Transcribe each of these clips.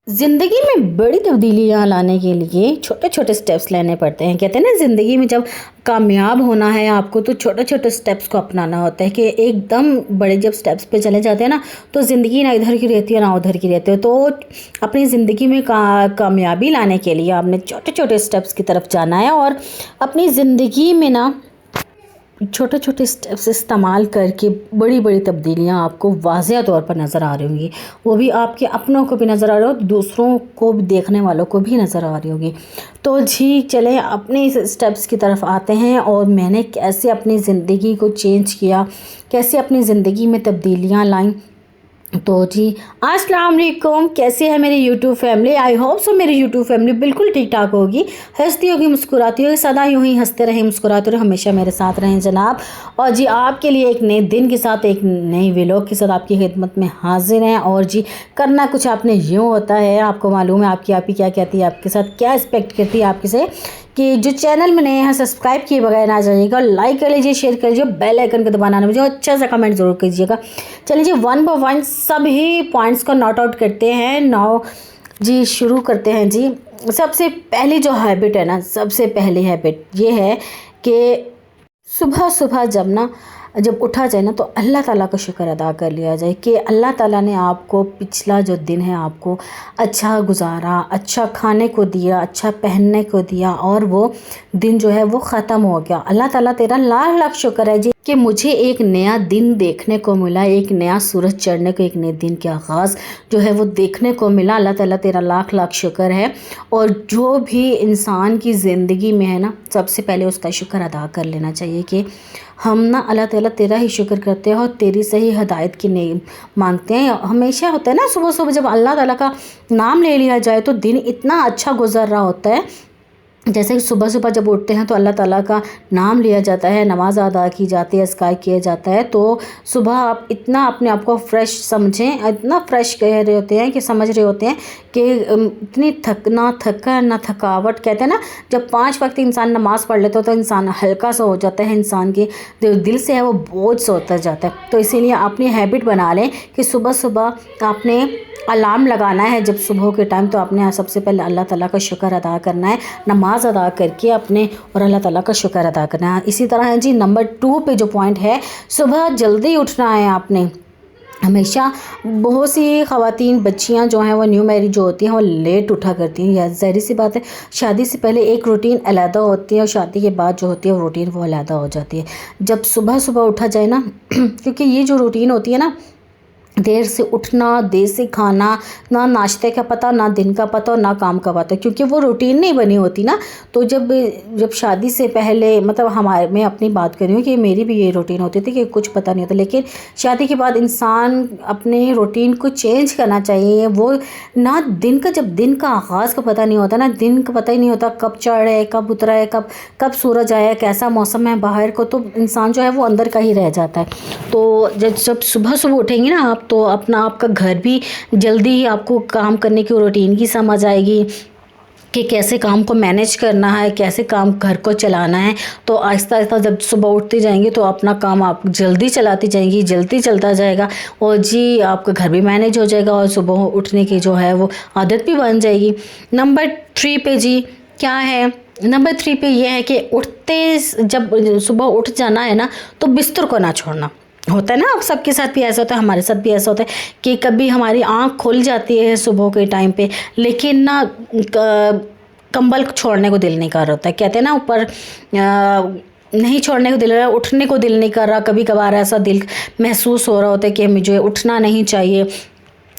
ज़िंदगी में बड़ी तब्दीलियाँ लाने के लिए छोटे छोटे स्टेप्स लेने पड़ते हैं। कहते हैं ना, ज़िंदगी में जब कामयाब होना है आपको तो छोटे छोटे स्टेप्स को अपनाना होता है। कि एकदम बड़े जब स्टेप्स पे चले जाते हैं ना, तो ज़िंदगी ना इधर की रहती है ना उधर की रहती है। तो अपनी ज़िंदगी में कामयाबी लाने के लिए आपने छोटे छोटे स्टेप्स की तरफ जाना है और अपनी ज़िंदगी में ना छोटे छोटे स्टेप्स इस्तेमाल करके बड़ी बड़ी तब्दीलियाँ आपको वाज़िया तौर पर नज़र आ रही होंगी। वो भी आपके अपनों को भी नज़र आ रही हो, दूसरों को भी, देखने वालों को भी नज़र आ रही होगी। तो जी चलें अपने स्टेप्स की तरफ आते हैं और मैंने कैसे अपनी ज़िंदगी को चेंज किया, कैसे अपनी ज़िंदगी में तब्दीलियाँ लाई। तो जी अस्सलाम वालेकुम, कैसे है मेरी YouTube family. I hope so मेरी यूट्यूब फैमिली बिल्कुल ठीक ठाक होगी, हंसती होगी, मुस्कुराती होगी, सदा यूँ ही हंसते रहें, मुस्कुराते रहें, हमेशा मेरे साथ रहें जनाब। और जी आपके लिए एक नए दिन के साथ, एक नई व्लॉग के साथ आपकी खिदमत में हाजिर हैं। और जी करना कुछ आपने यूँ होता है, आपको मालूम है आपकी आप ही क्या कहती है, आपके साथ क्या एक्सपेक्ट करती है आपके से। कि जो चैनल में नए हैं सब्सक्राइब किए बगैर ना जाइएगा, लाइक कर लीजिए, शेयर कर लीजिए, बेल आइकन को दबाना ना भूलिए, अच्छा सा कमेंट ज़रूर कीजिएगा। चलिए जी वन बाय वन सभी पॉइंट्स को नोट आउट करते हैं। नाउ जी शुरू करते हैं जी। सबसे पहली जो हैबिट है ना, सबसे पहली हैबिट ये है कि सुबह सुबह जब उठा जाए ना, तो अल्लाह ताला का शुक्र अदा कर लिया जाए कि अल्लाह ताला ने आपको पिछला जो दिन है आपको अच्छा गुजारा, अच्छा खाने को दिया, अच्छा पहनने को दिया, और वो दिन जो है वो ख़त्म हो गया। अल्लाह ताला तेरा लाख लाख शुक्र है जी कि मुझे एक नया दिन देखने को मिला, एक नया सूरज चढ़ने को, एक नए दिन के आगाज़ जो है वो देखने को मिला। अल्लाह ताला तेरा लाख लाख शुक्र है। और जो भी इंसान की ज़िंदगी में है ना, सबसे पहले उसका शुक्र अदा कर लेना चाहिए कि हम ना अल्लाह ताला तेरा ही शुक्र करते हैं और तेरी से ही हिदायत की नहीं मांगते हैं। हमेशा होता है ना, सुबह सुबह जब अल्लाह ताला का नाम ले लिया जाए तो दिन इतना अच्छा गुजर रहा होता है। जैसे कि सुबह सुबह जब उठते हैं तो अल्लाह ताला का नाम लिया जाता है, नमाज़ अदा की जाती है, अस्कार किया जाता है। तो सुबह आप इतना अपने आप को फ्रेश समझें, इतना फ्रेश कह रहे होते हैं कि समझ रहे होते हैं कि इतनी थका ना थकावट। कहते हैं ना, जब 5 वक्त इंसान नमाज़ पढ़ लेता है तो इंसान हल्का सा हो जाता है, इंसान के जो दिल से है वो बोझ सा होता जाता है। तो इसीलिए अपनी हैबिट बना लें कि सुबह सुबह आपने अलार्म लगाना है जब सुबह के टाइम, तो आपने सबसे पहले अल्लाह ताला का शुक्र अदा करना है, नमाज अदा करके अपने और अल्लाह ताला का शुक्र अदा करना है। इसी तरह है जी नंबर 2 पे जो पॉइंट है, सुबह जल्दी उठना है आपने। हमेशा बहुत सी ख़वातीन बच्चियां जो हैं वो न्यू मैरिज जो होती हैं वो लेट उठा करती हैं। या ज़ाहिर सी बात है, शादी से पहले एक रूटीन अलहदा होती है और शादी के बाद जो होती है वो रूटीन वो अलहदा हो जाती है। जब सुबह सुबह उठा जाए ना क्योंकि ये जो रूटीन होती है ना, देर से उठना, देर से खाना, ना नाश्ते का पता, ना दिन का पता और ना काम का पता, क्योंकि वो रूटीन नहीं बनी होती ना। तो जब शादी से पहले, मतलब हमारे, मैं अपनी बात कर रही हूँ कि मेरी भी ये रूटीन होती थी कि कुछ पता नहीं होता, लेकिन शादी के बाद इंसान अपने रूटीन को चेंज करना चाहिए। वो ना दिन का, जब दिन का आगाज़ का पता नहीं होता ना, दिन का पता ही नहीं होता कब चढ़ रहा है, कब उतरा है, कब सूरज आया, कैसा मौसम है बाहर को, तो इंसान जो है वो अंदर का ही रह जाता है। तो जब सुबह सुबह उठेंगे ना आप, तो अपना आपका घर भी जल्दी ही आपको काम करने की रूटीन की समझ आएगी कि कैसे काम को मैनेज करना है, कैसे काम घर को चलाना है। तो आहिस्ता आहिस्ता जब सुबह उठते जाएंगे तो अपना काम आप जल्दी चलाती जाएंगी, जल्दी चलता जाएगा, और जी आपका घर भी मैनेज हो जाएगा और सुबह उठने की जो है वो आदत भी बन जाएगी। नंबर 3 पे जी क्या है, नंबर 3 पे यह है कि उठते, जब सुबह उठ जाना है ना, तो बिस्तर को ना छोड़ना। होता है ना, आप सबके साथ भी ऐसा होता है, हमारे साथ भी ऐसा होता है कि कभी हमारी आँख खुल जाती है सुबह के टाइम पे, लेकिन ना कंबल छोड़ने को दिल नहीं कर रहा होता है। कहते हैं ना, ऊपर नहीं छोड़ने को दिल रहा, उठने को दिल नहीं कर रहा। कभी कभार ऐसा दिल महसूस हो रहा होता है कि मुझे उठना नहीं चाहिए।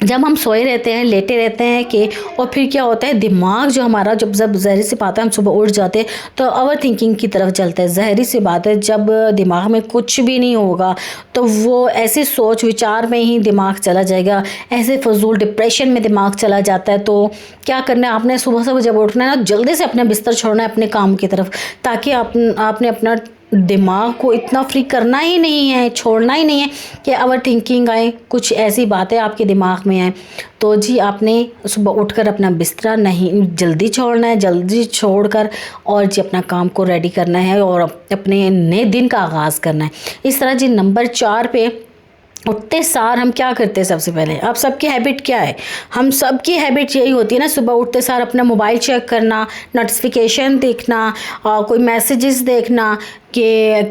जब हम सोए रहते हैं, लेटे रहते हैं कि, और फिर क्या होता है, दिमाग जो हमारा जब ज़हरी सी बात है, हम सुबह उठ जाते हैं तो ओवर थिंकिंग की तरफ चलता है। ज़हरी सी बात है, जब दिमाग में कुछ भी नहीं होगा तो वो ऐसे सोच विचार में ही दिमाग चला जाएगा, ऐसे फजूल डिप्रेशन में दिमाग चला जाता है। तो क्या करना है आपने, सुबह सुबह जब उठना है ना, जल्दी से अपना बिस्तर छोड़ना है अपने काम की तरफ, ताकि आपने अपना दिमाग को इतना फ्री करना ही नहीं है, छोड़ना ही नहीं है कि ओवर थिंकिंग आए, कुछ ऐसी बातें आपके दिमाग में आए। तो जी आपने सुबह उठकर अपना बिस्तर नहीं जल्दी छोड़ना है, जल्दी छोड़कर और जी अपना काम को रेडी करना है और अपने नए दिन का आगाज़ करना है। इस तरह जी नंबर 4 पे उठते सार हम क्या करते हैं? सबसे पहले आप सबकी हैबिट क्या है? हम सबकी हैबिट यही होती है ना, सुबह उठते सार अपना मोबाइल चेक करना, नोटिफिकेशन देखना, कोई मैसेजेस देखना कि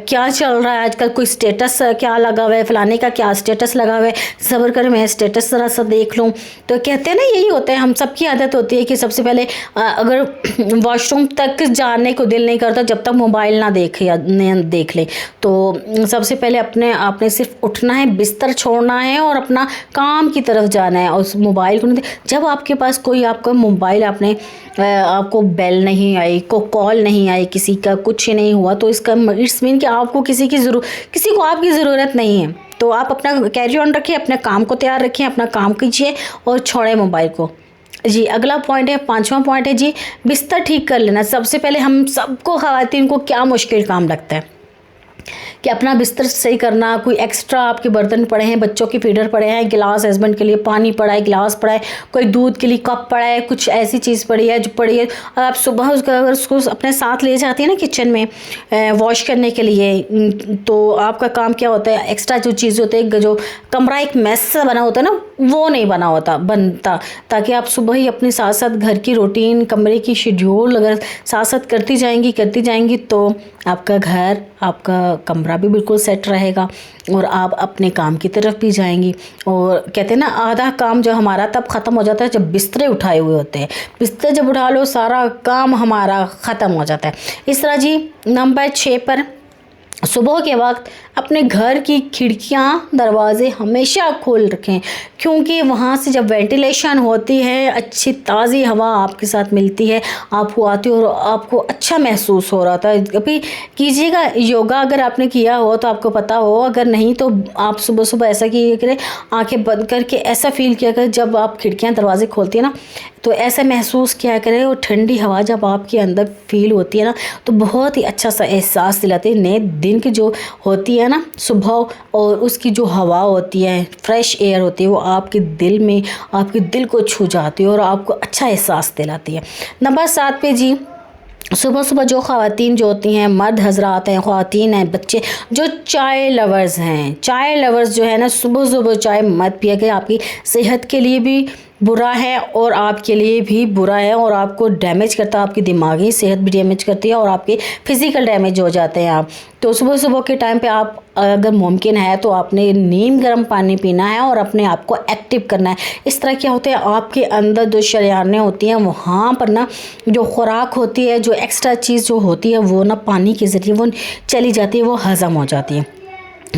क्या चल रहा है आजकल, कोई स्टेटस क्या लगा हुआ है, फलाने का क्या स्टेटस लगा हुआ है, सब्र कर मैं स्टेटस ज़रा सा देख लूँ। तो कहते हैं ना, यही होता है, हम सबकी आदत होती है कि सबसे पहले अगर वॉशरूम तक जाने को दिल नहीं करता जब तक मोबाइल ना देखे या देख ले। तो सबसे पहले अपने आपने सिर्फ उठना है, बिस्तर छोड़ना है और अपना काम की तरफ जाना है, और उस मोबाइल को नहीं। जब आपके पास कोई आपका मोबाइल आपने आपको बेल नहीं आई, को कॉल नहीं आई, किसी का कुछ नहीं हुआ, तो इसका इट्स मीन कि आपको किसी को आपकी ज़रूरत नहीं है। तो आप अपना कैरी ऑन रखिए, अपने काम को तैयार रखिए, अपना काम कीजिए और छोड़ें मोबाइल को। जी अगला पॉइंट है, 5वां पॉइंट है जी, बिस्तर ठीक कर लेना। सबसे पहले हम सबको, ख़वातीन को क्या मुश्किल काम लगता है कि अपना बिस्तर सही करना। कोई एक्स्ट्रा आपके बर्तन पड़े हैं, बच्चों के फीडर पड़े हैं, गिलास हस्बैंड के लिए पानी पड़ा है, गिलास पड़ा है, कोई दूध के लिए कप पड़ा है, कुछ ऐसी चीज़ पड़ी है जो पड़ी है, आप सुबह अगर उसको अपने साथ ले जाती है ना किचन में वॉश करने के लिए, तो आपका काम क्या होता है, एक्स्ट्रा जो चीज़ होती है, जो कमरा एक मेस सा बना होता है ना, वो नहीं बनता, ताकि आप सुबह ही अपने साथ साथ घर की रूटीन, कमरे की शेड्यूल अगर साथ साथ करती जाएंगी तो आपका घर, आपका कमरा भी बिल्कुल सेट रहेगा और आप अपने काम की तरफ भी जाएंगी। और कहते हैं ना, आधा काम जो हमारा तब ख़त्म हो जाता है जब बिस्तरे उठाए हुए होते हैं। बिस्तर जब उठा लो, सारा काम हमारा ख़त्म हो जाता है। इस तरह जी नंबर 6 पर, सुबह के वक्त अपने घर की खिड़कियाँ दरवाज़े हमेशा खोल रखें, क्योंकि वहाँ से जब वेंटिलेशन होती है, अच्छी ताज़ी हवा आपके साथ मिलती है, आपको आती है और आपको अच्छा महसूस हो रहा था। कभी कीजिएगा योगा, अगर आपने किया हो तो आपको पता हो, अगर नहीं तो आप सुबह सुबह ऐसा किया करें, आंखें बंद करके ऐसा फील किया करें, जब आप खिड़कियाँ दरवाजे खोलती है ना, तो ऐसा महसूस किया करें, और ठंडी हवा जब आपके अंदर फील होती है ना, तो बहुत ही अच्छा सा एहसास दिलाती है। नए दिन की जो होती है ना सुबह, और उसकी जो हवा होती है, फ्रेश एयर होती है, वो आपके दिल में, आपके दिल को छू जाती है और आपको अच्छा एहसास दिलाती है। नंबर 7 पे जी, सुबह सुबह जो ख़वातीन जो होती हैं, मर्द हजरात हैं, ख़वातीन हैं, बच्चे जो चाय लवर्स जो है ना, सुबह सुबह चाय मत पिया करें। आपकी सेहत के लिए भी बुरा है और आपके लिए भी बुरा है, और आपको डैमेज करता है, आपकी दिमागी सेहत भी डैमेज करती है और आपके फिज़िकल डैमेज हो जाते हैं आप। तो सुबह सुबह के टाइम पे आप, अगर मुमकिन है तो आपने नीम गर्म पानी पीना है और अपने आप को एक्टिव करना है। इस तरह क्या होता है, आपके अंदर जो शरियानें होती हैं, वहाँ पर ना जो खुराक होती है, जो एक्स्ट्रा चीज़ जो होती है, वो ना पानी के ज़रिए वो चली जाती है, वो हज़म हो जाती है।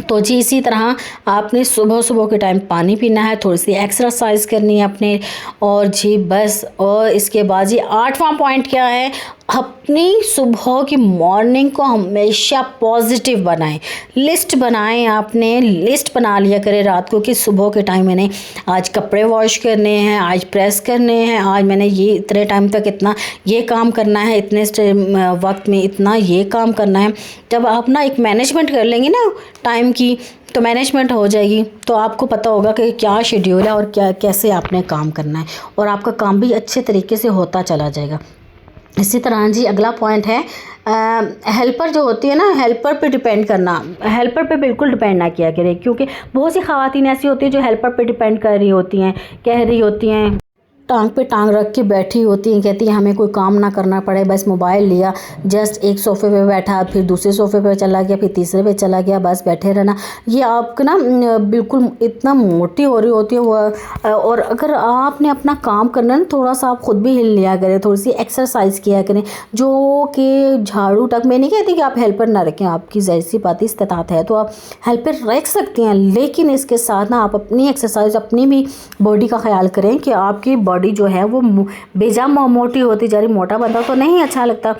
तो जी इसी तरह आपने सुबह सुबह के टाइम पानी पीना है, थोड़ी सी एक्सरसाइज करनी है अपने, और जी बस। और इसके बाद जी 8वां पॉइंट क्या है, अपनी सुबह की मॉर्निंग को हमेशा पॉजिटिव बनाएं। लिस्ट बनाएं, आपने लिस्ट बना लिया करें रात को कि सुबह के टाइम मैंने आज कपड़े वॉश करने हैं, आज प्रेस करने हैं, आज मैंने ये इतने टाइम तक इतना ये काम करना है, इतने वक्त में इतना ये काम करना है। जब आप ना एक मैनेजमेंट कर लेंगे ना टाइम की, तो मैनेजमेंट हो जाएगी, तो आपको पता होगा कि क्या शेड्यूल है और क्या कैसे आपने काम करना है, और आपका काम भी अच्छे तरीके से होता चला जाएगा। इसी तरह जी अगला पॉइंट है, हेल्पर जो होती है ना, हेल्पर पे डिपेंड करना। हेल्पर पे बिल्कुल डिपेंड ना किया करें, क्योंकि बहुत सी ख़वातीन ऐसी होती हैं जो हेल्पर पे डिपेंड कर रही होती हैं, कह रही होती हैं, टांग पे टांग रख के बैठी होती हैं, कहती हैं हमें कोई काम ना करना पड़े, बस मोबाइल लिया, जस्ट एक सोफ़े पे बैठा, फिर दूसरे सोफ़े पे चला गया, फिर तीसरे पे चला गया, बस बैठे रहना। ये आपको ना बिल्कुल इतना मोटी हो रही होती है वो। और अगर आपने अपना काम करना है ना, थोड़ा सा आप ख़ुद भी हिल लिया करें, थोड़ी सी एक्सरसाइज किया करें, जो कि झाड़ू तक, मैं नहीं कहती कि आप हेल्पर ना रखें, आपकी ज़ाहिर सी बात इस्तात है तो आप हेल्पर रख सकते हैं, लेकिन इसके साथ ना आप अपनी एक्सरसाइज, अपनी भी बॉडी का ख्याल करें कि आपकी बॉडी जो है वो बेजा मोटी होती जा रही। मोटा बंदा तो नहीं अच्छा लगता,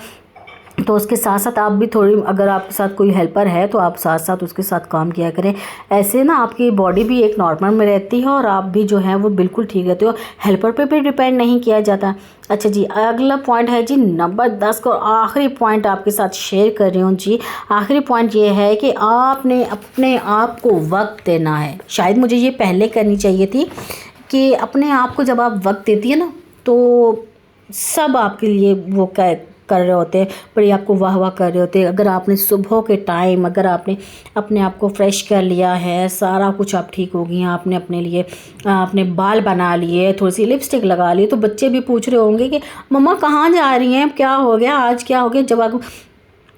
तो उसके साथ साथ आप भी थोड़ी, अगर आपके साथ कोई हेल्पर है तो आप साथ साथ उसके साथ काम किया करें। ऐसे ना आपकी बॉडी भी एक नॉर्मल में रहती है और आप भी जो है वो बिल्कुल ठीक रहते हो, हेल्पर पे भी डिपेंड नहीं किया जाता। अच्छा जी अगला पॉइंट है जी नंबर 10 को, आखिरी पॉइंट आपके साथ शेयर कर रही हूँ जी। आखिरी पॉइंट ये है कि आपने अपने आप को वक्त देना है। शायद मुझे ये पहले करनी चाहिए थी कि अपने आप को जब आप वक्त देती है ना, तो सब आपके लिए वो कर रहे होते हैं, बड़ी आपको वाह वाह कर रहे होते हैं। अगर आपने सुबह के टाइम अगर आपने अपने आप को फ्रेश कर लिया है, सारा कुछ आप ठीक हो गई हैं, आपने अपने लिए अपने बाल बना लिए, थोड़ी सी लिपस्टिक लगा ली, तो बच्चे भी पूछ रहे होंगे कि मम्मा कहाँ जा रही हैं, क्या हो गया, आज क्या हो गया। जब आप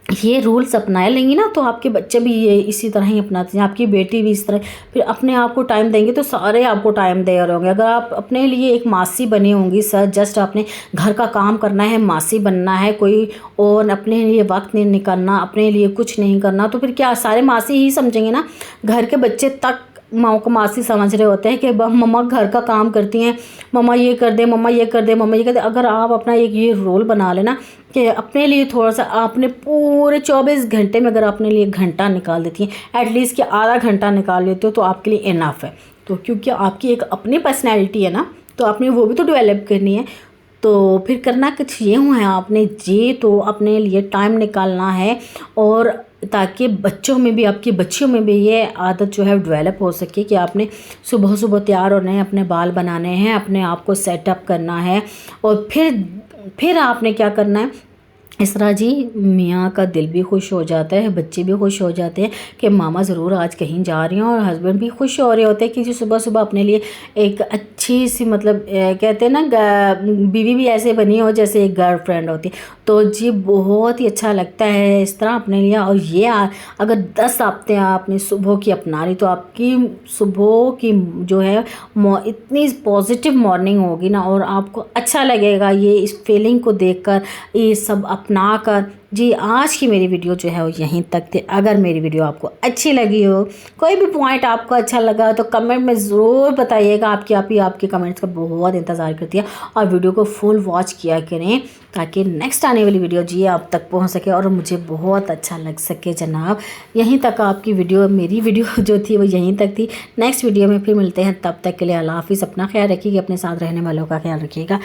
ये रूल्स अपना लेंगी ना तो आपके बच्चे भी ये इसी तरह ही अपनाते हैं, आपकी बेटी भी इस तरह फिर अपने आप को टाइम देंगे तो सारे आपको टाइम दे रहे होंगे। अगर आप अपने लिए एक मासी बनी होंगी, सर जस्ट आपने घर का काम करना है, मासी बनना है, कोई और अपने लिए वक्त नहीं निकालना, अपने लिए कुछ नहीं करना, तो फिर क्या सारे मासी ही समझेंगे ना। घर के बच्चे तक माँ को मासी समझ रहे होते हैं कि मम्मा घर का काम करती हैं, मम्मा ये कर दे, मम्मा ये कर दे, मम्मा ये कर दे। अगर आप अपना एक ये रोल बना लेना कि अपने लिए थोड़ा सा आपने पूरे 24 घंटे में अगर अपने लिए घंटा निकाल देती हैं, एटलीस्ट कि आधा घंटा निकाल लेते हो तो आपके लिए इनफ है। तो क्योंकि आपकी एक अपनी पर्सनैलिटी है ना, तो आपने वो भी तो डेवलप करनी है। तो फिर करना कुछ ये हुआ है आपने जी, तो अपने लिए टाइम निकालना है, और ताकि बच्चों में भी, आपकी बच्चियों में भी ये आदत जो है डेवलप हो सके कि आपने सुबह सुबह तैयार होना है, अपने बाल बनाने हैं, अपने आप को सेटअप करना है, और फिर आपने क्या करना है। इस तरह जी मियाँ का दिल भी खुश हो जाता है, बच्चे भी खुश हो जाते हैं कि मामा ज़रूर आज कहीं जा रही हैं, और हस्बैंड भी खुश हो रहे होते हैं कि जी सुबह सुबह अपने लिए एक अच्छी सी मतलब कहते हैं ना बीवी भी ऐसे बनी हो जैसे एक गर्लफ्रेंड होती। तो जी बहुत ही अच्छा लगता है इस तरह अपने लिए। और ये अगर 10 हफ्ते आपने सुबह की अपना ली तो आपकी सुबह की जो है इतनी पॉजिटिव मॉर्निंग होगी ना, और आपको अच्छा लगेगा ये इस फीलिंग को देखकर, ये सब अपना कर। जी आज की मेरी वीडियो जो है वो यहीं तक थी। अगर मेरी वीडियो आपको अच्छी लगी हो, कोई भी पॉइंट आपको अच्छा लगा तो कमेंट में ज़रूर बताइएगा। आपके कमेंट्स का बहुत इंतज़ार करती है, और वीडियो को फुल वॉच किया करें ताकि नेक्स्ट आने वाली वीडियो जी आप तक पहुंच सके और मुझे बहुत अच्छा लग सके जनाब। यहीं तक आपकी वीडियो, मेरी वीडियो जो थी वो यहीं तक थी। नेक्स्ट वीडियो में फिर मिलते हैं, तब तक के लिए अल्लाह हाफिज़। अपना ख्याल रखिएगा, अपने साथ रहने वालों का ख्याल रखिएगा।